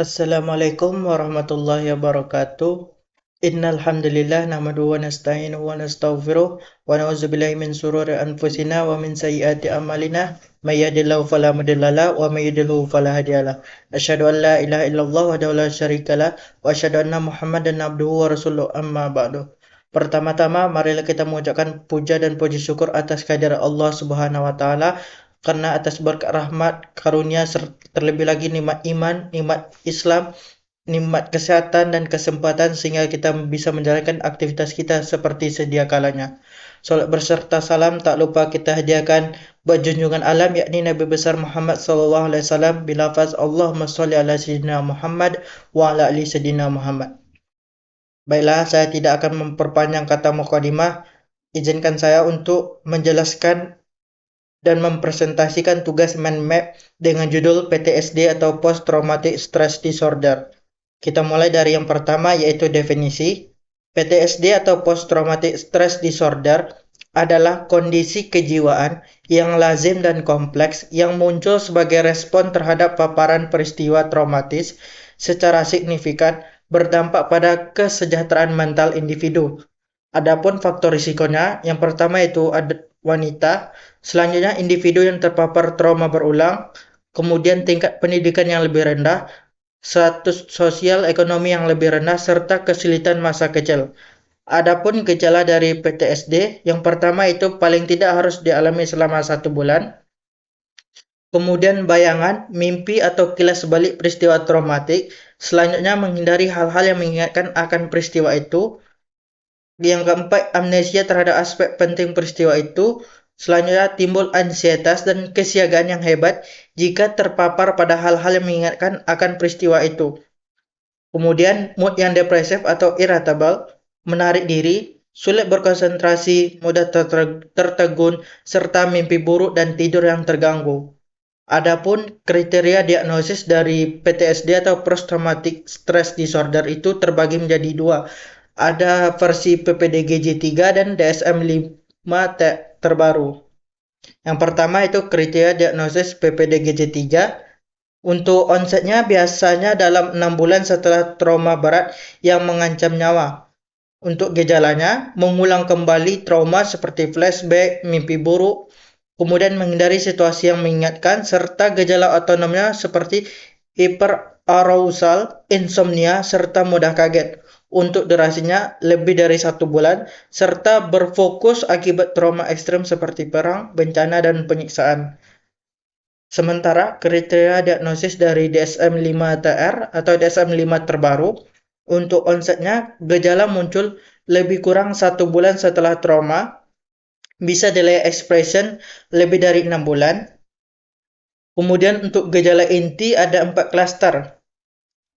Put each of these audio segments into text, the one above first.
Assalamualaikum warahmatullahi wabarakatuh. Innal hamdalillah nahmaduhu wa nasta'inuhu wa nastaghfiruh wa na'udzubillahi min shururi anfusina wa min sayyiati a'malina may yahdihillahu fala mudilla lahu wa may yudlil fala hadiyalah. Asyhadu an la ilaha illallah wahdahu la syarikalah wa asyhadu anna Muhammadan abduhu wa rasuluh amma ba'du. Pertama-tama marilah kita mengucapkan puja dan puji syukur atas kehadirat Allah Subhanahu wa taala karena atas berkat rahmat, karunia, terlebih lagi nikmat iman, nikmat Islam, nikmat kesehatan dan kesempatan sehingga kita bisa menjalankan aktivitas kita seperti sedia kalanya. Salat berserta salam tak lupa kita hadiahkan buat junjungan alam yakni Nabi besar Muhammad sallallahu alaihi wasallam bilafaz Allahumma shalli ala sayyidina Muhammad wa ala ali sayyidina Muhammad. Baiklah, saya tidak akan memperpanjang kata mukadimah. Izinkan saya untuk menjelaskan dan mempresentasikan tugas mind map dengan judul PTSD atau Post Traumatic Stress Disorder. Kita mulai dari yang pertama yaitu definisi. PTSD atau Post Traumatic Stress Disorder adalah kondisi kejiwaan yang lazim dan kompleks yang muncul sebagai respon terhadap paparan peristiwa traumatis secara signifikan berdampak pada kesejahteraan mental individu. Adapun faktor risikonya, yang pertama itu ada wanita, selanjutnya individu yang terpapar trauma berulang, kemudian tingkat pendidikan yang lebih rendah, status sosial ekonomi yang lebih rendah, serta kesulitan masa kecil. Adapun gejala dari PTSD, yang pertama itu paling tidak harus dialami selama 1 bulan. Kemudian bayangan, mimpi atau kilas balik peristiwa traumatik. Selanjutnya menghindari hal-hal yang mengingatkan akan peristiwa itu. Yang keempat, amnesia terhadap aspek penting peristiwa itu. Selanjutnya timbul ansietas dan kesiagaan yang hebat jika terpapar pada hal-hal yang mengingatkan akan peristiwa itu. Kemudian mood yang depresif atau irritable, menarik diri, sulit berkonsentrasi, mudah tertegun, serta mimpi buruk dan tidur yang terganggu. Adapun kriteria diagnosis dari PTSD atau Post Traumatic Stress Disorder itu terbagi menjadi dua. Ada versi PPDGJ3 dan DSM-5 terbaru. Yang pertama itu kriteria diagnosis PPDGJ3. Untuk onsetnya biasanya dalam 6 bulan setelah trauma berat yang mengancam nyawa. Untuk gejalanya, mengulang kembali trauma seperti flashback, mimpi buruk, kemudian menghindari situasi yang mengingatkan, serta gejala otonomnya seperti hyperarousal, insomnia, serta mudah kaget. Untuk durasinya lebih dari 1 bulan, serta berfokus akibat trauma ekstrem seperti perang, bencana, dan penyiksaan. Sementara kriteria diagnosis dari DSM-5-TR atau DSM-5 terbaru, untuk onsetnya gejala muncul lebih kurang 1 bulan setelah trauma, bisa delay expression lebih dari 6 bulan. Kemudian untuk gejala inti ada 4 klaster.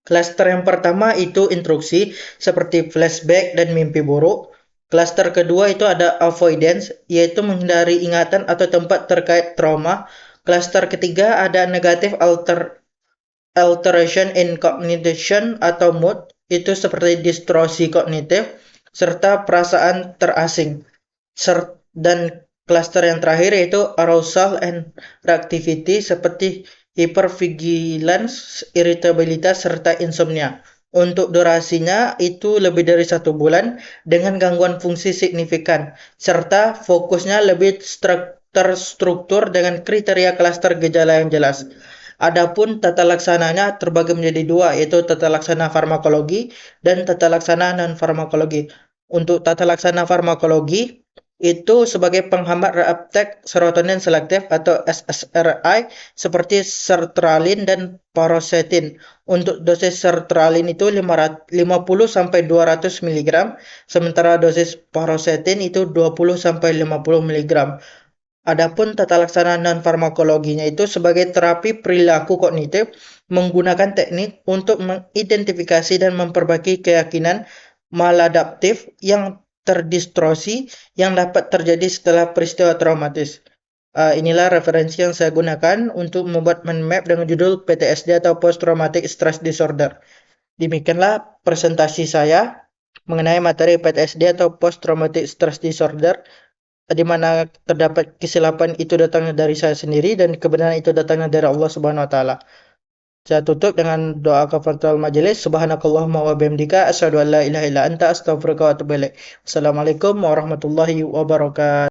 Klaster yang pertama itu intruksi seperti flashback dan mimpi buruk. Klaster kedua itu ada avoidance, yaitu menghindari ingatan atau tempat terkait trauma. Klaster ketiga ada negative alteration in cognition atau mood, itu seperti distorsi kognitif, serta perasaan terasing. Dan klaster yang terakhir yaitu arousal and reactivity seperti hypervigilance, iritabilitas, serta insomnia. Untuk durasinya itu lebih dari 1 bulan dengan gangguan fungsi signifikan, serta fokusnya lebih terstruktur dengan kriteria klaster gejala yang jelas. Adapun tata laksananya terbagi menjadi dua, yaitu tata laksana farmakologi dan tata laksana non-farmakologi. Untuk tata laksana farmakologi, itu sebagai penghambat reuptake serotonin selektif atau SSRI seperti sertralin dan paroxetin. Untuk dosis sertralin itu 50 sampai 200 mg, sementara dosis paroxetin itu 20 sampai 50 mg. Adapun tata laksana non-farmakologinya itu sebagai terapi perilaku kognitif menggunakan teknik untuk mengidentifikasi dan memperbaiki keyakinan maladaptif yang terdistorsi yang dapat terjadi setelah peristiwa traumatis. Inilah referensi yang saya gunakan untuk membuat mind map dengan judul PTSD atau Post Traumatic Stress Disorder. Demikianlah presentasi saya mengenai materi PTSD atau Post Traumatic Stress Disorder, di mana terdapat kesilapan itu datangnya dari saya sendiri dan kebenaran itu datangnya dari Allah Subhanahu wa taala. Saya tutup dengan doa kafaratul majelis. Subhanakallahumma wa bihamdika asyhadu an la ilaha illa anta astaghfiruka wa atubu ilaik. Wassalamualaikum warahmatullahi wabarakatuh.